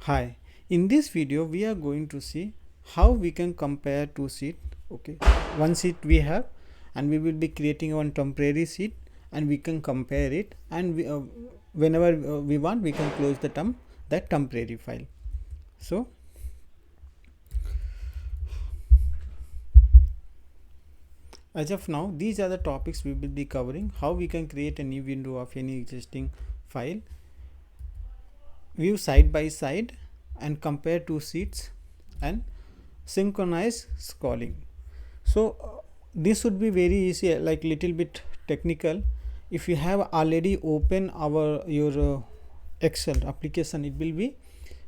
Hi, in this video we are going to see how we can compare two sheets. Okay, one sheet we have and we will be creating one temporary sheet and we can compare it, and whenever we want we can close that temporary file. So as of now, these are the topics we will be covering: how we can create a new window of any existing file, view side by side and compare two sheets, and synchronize scrolling. So this would be very easy, like little bit technical. If you have already open your Excel application, it will be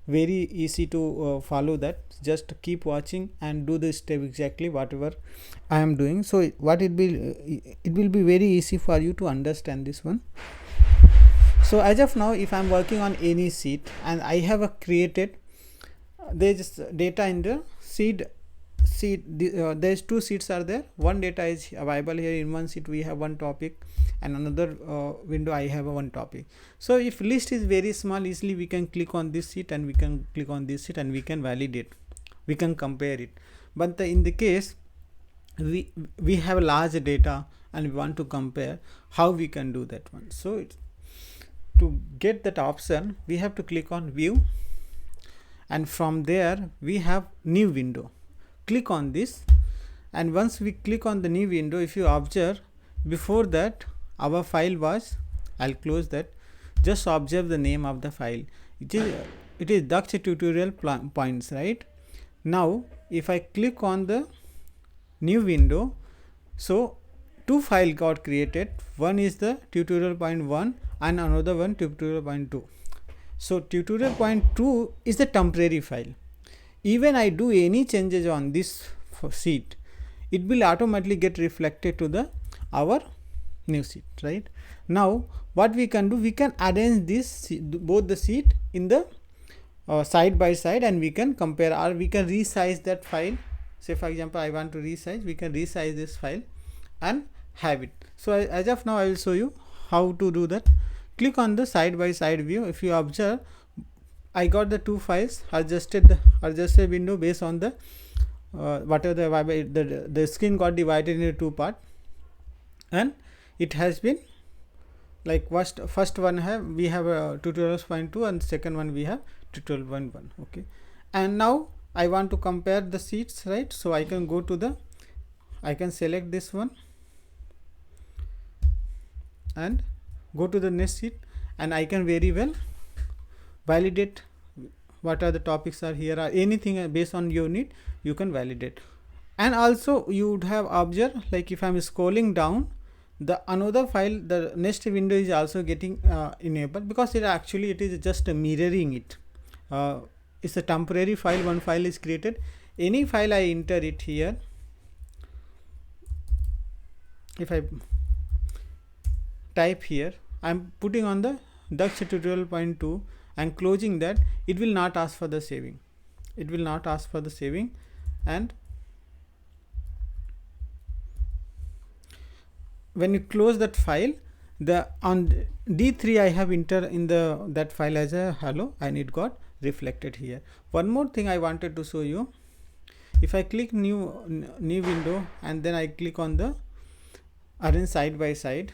very easy to follow that. Just keep watching and do the step exactly whatever I am doing. So what it will be very easy for you to understand this one. So as of now, if I am working on any sheet and I have created there is data in the sheet, there's two sheets are there. One data is available here. In one sheet we have one topic and another window I have one topic. So if list is very small, easily we can click on this sheet and we can click on this sheet and we can validate, we can compare it. But in the case we have large data and we want to compare, how we can do that one? So to get that option we have to click on view, and from there we have new window. Click on this, and once we click on the new window, if you observe, before that our file was, I'll close that. Just observe the name of the file. It is Daksh tutorial points, right? Now if I click on the new window, so two files got created. One is the tutorial point 1 and another one tutorial point 2. So tutorial point 2 is the temporary file. Even I do any changes on this sheet, it will automatically get reflected to our new sheet, right? Now what we can do, we can arrange this both the sheet in the side by side, and we can compare, or we can resize that file. Say for example I want to resize, we can resize this file and have it. So as of now I will show you how to do that. Click on the side by side view. If you observe, I got the two files, adjusted window based on the whatever the screen got divided into two part, and it has been like first one we have tutorials point 2 and second one we have tutorial point 1. Okay, and now I want to compare the sheets, right? So I can go to I can select this one and go to the next sheet, and I can very well validate what are the topics are here, or anything based on your need you can validate. And also you would have observed, like if I'm scrolling down, the another file, the next window is also getting enabled, because it is just mirroring it. It's a temporary file, one file is created. Any file I enter it here, if I type here, I'm putting on the Daksh tutorial point 2 and closing that, it will not ask for the saving. It will not ask for the saving. And when you close that file, on D3 I have entered in that file as a hello, and it got reflected here. One more thing I wanted to show you. If I click new window and then I click on the arrange side by side,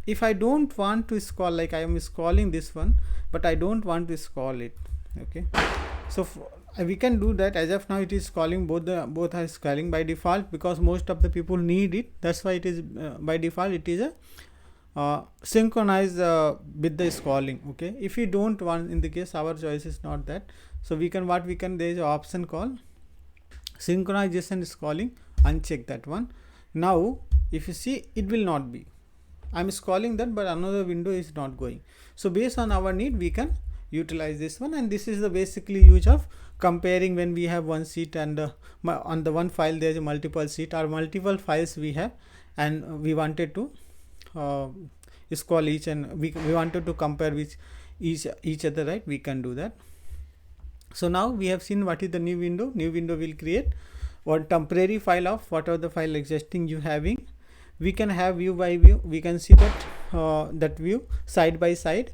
if I don't want to scroll, like I am scrolling this one but I don't want to scroll it, okay, so we can do that. As of now it is scrolling, both are scrolling by default, because most of the people need it. That's why it is by default it is a synchronize with the scrolling. Okay, if you don't want, in the case our choice is not that, so there is an option called synchronization scrolling. Uncheck that one. Now if you see, it will not be, I'm scrolling that but another window is not going. So based on our need we can utilize this one, and this is the basically use of comparing when we have one sheet and on the one file there is a multiple sheet or multiple files we have, and we wanted to scroll each, and we wanted to compare with each other, right? We can do that. So now we have seen what is the new window. New window will create one temporary file of whatever the file existing you having. We can have view by view, we can see that view side by side,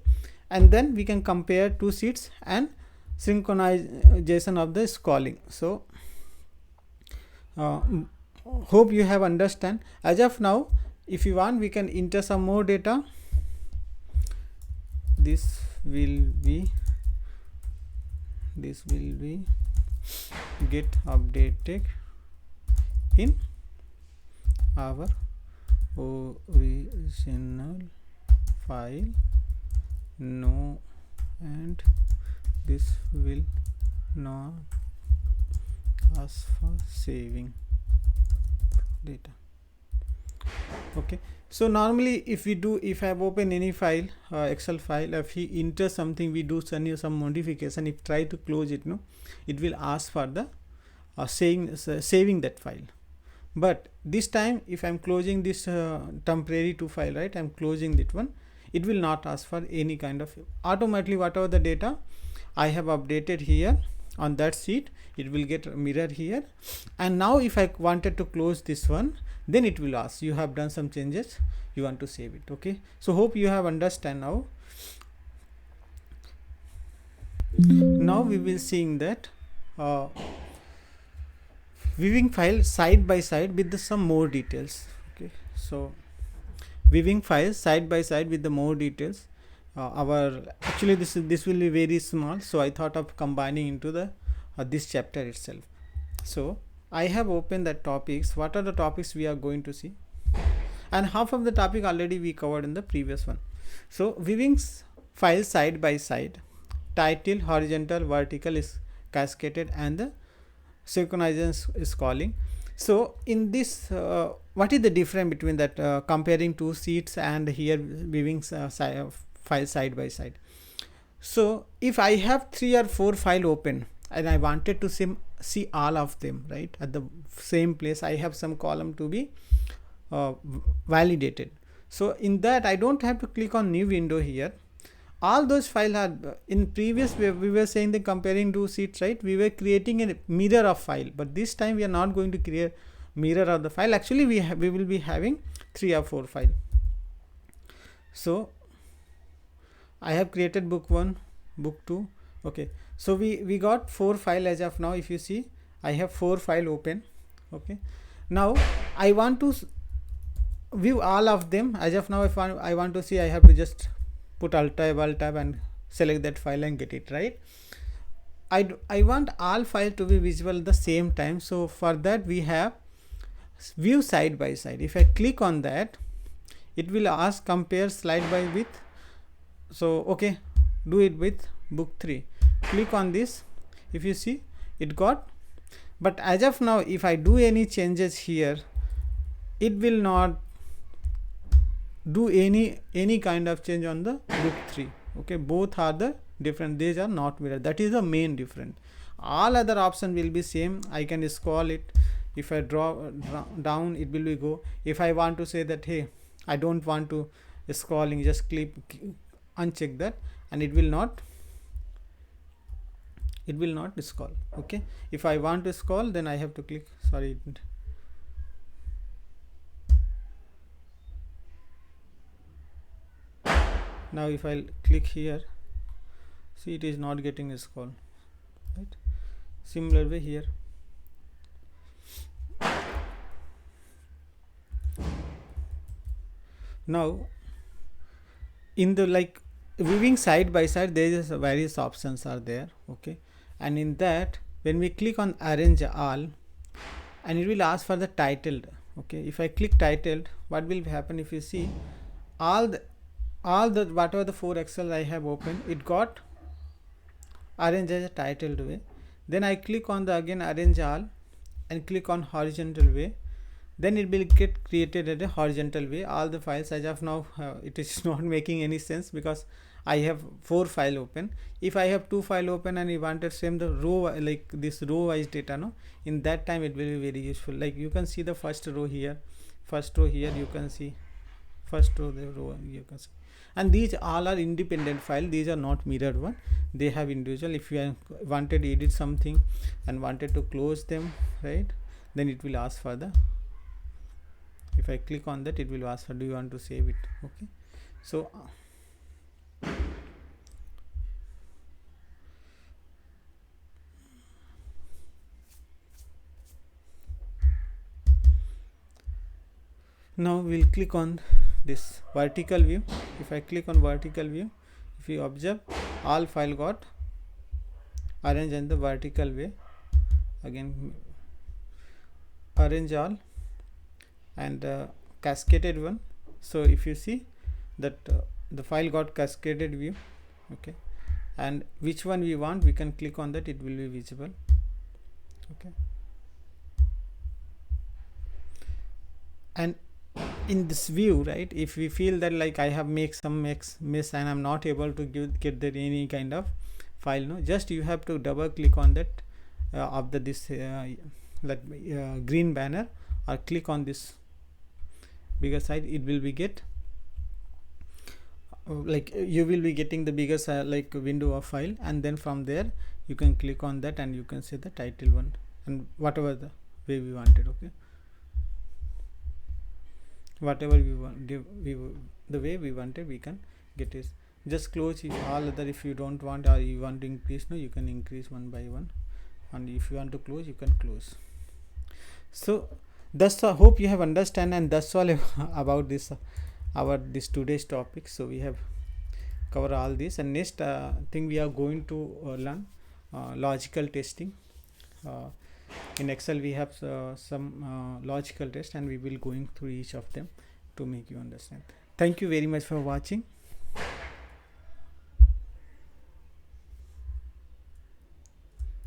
and then we can compare two sheets and synchronization of the scrolling. So hope you have understand. As of now, if you want, we can enter some more data. This will be get updated in our original file. No, and this will not ask for saving data. Okay, so normally if I have opened any file, Excel file, if he enters something, we do some modification, if try to close it, no, it will ask for the saving that file. But this time if I'm closing this temporary to file, right, I'm closing that one, it will not ask for any kind of, automatically whatever the data I have updated here on that sheet, it will get mirror here. And now if I wanted to close this one, then it will ask, you have done some changes, you want to save it. Okay, so hope you have understand now. Now we will seeing that viewing file side by side with some more details. Okay, so viewing files side by side with the more details. Our actually this will be very small, so I thought of combining into the this chapter itself. So I have opened the topics. What are the topics we are going to see? And half of the topic already we covered in the previous one. So viewing files side by side, title, horizontal, vertical is cascaded, and the synchronization is calling. So in this what is the difference between that comparing two sheets and here viewing file side by side? So if I have 3 or 4 file open and I wanted to see all of them, right, at the same place, I have some column to be validated. So in that I don't have to click on new window here. All those files are in previous we were saying the comparing two sheets, right, we were creating a mirror of file, but this time we are not going to create mirror of the file. Actually we will be having 3 or 4 file. So I have created book 1, book 2. Okay, so we got 4 file as of now. If you see, I have 4 file open. Okay, now I want to view all of them. As of now, if I want to see, I have to just put alt tab and select that file and get it, right. I want all file to be visible at the same time. So for that we have view side by side. If I click on that, it will ask compare slide by with. So okay, do it with book 3. Click on this. If you see, it got, but as of now if I do any changes here, it will not do any kind of change on the book 3. Okay, both are the different, these are not mirror. That is the main difference. All other option will be same. I can scroll it. If I draw down, it will be go. If I want to say that hey, I don't want to scrolling, just click uncheck that and it will not scroll. Okay, if I want to scroll, then I have to click, sorry, now if I click here, see, it is not getting a scroll, right. Similar way here. Now in the like viewing side by side, there is various options are there. Okay, and in that when we click on arrange all, and it will ask for the titled. Okay, if I click titled, what will happen? If you see, all the whatever the 4 Excel I have opened, it got arrange as a titled way. Then I click on the again arrange all and click on horizontal way, then it will get created at a horizontal way. All the files as of now it is not making any sense because I have 4 file open. If I have 2 file open and you wanted same the row, like this row wise data, no, in that time it will be very useful. Like you can see the first row here, you can see first row, the row you can see, and these all are independent file. These are not mirrored one, they have individual. If you wanted to edit something and wanted to close them, right, then it will ask for the, if I click on that, it will ask for do you want to save it. Okay, so Now we'll click on this vertical view. If I click on vertical view, if you observe, all file got arranged in the vertical way. Again, arrange all and cascaded one. So if you see that the file got cascaded view, okay, and which one we want, we can click on that, it will be visible. Okay, and in this view, right, if we feel that like I have make some miss and I'm not able to get that any kind of file, no, just you have to double click on that of the this green banner, or click on this bigger side, it will be get like you will be getting the bigger like window of file, and then from there you can click on that and you can see the title one and whatever the way we wanted. Okay, whatever we want, the way we wanted, we can get it. Just close if all other, if you don't want or you want to increase, no, you can increase one by one, and if you want to close, you can close. So that's all. Hope you have understand, and that's all about this our this today's topic. So we have covered all this, and next thing we are going to learn logical testing. uh, in Excel we have some logical test, and we will going through each of them to make you understand. Thank you very much for watching.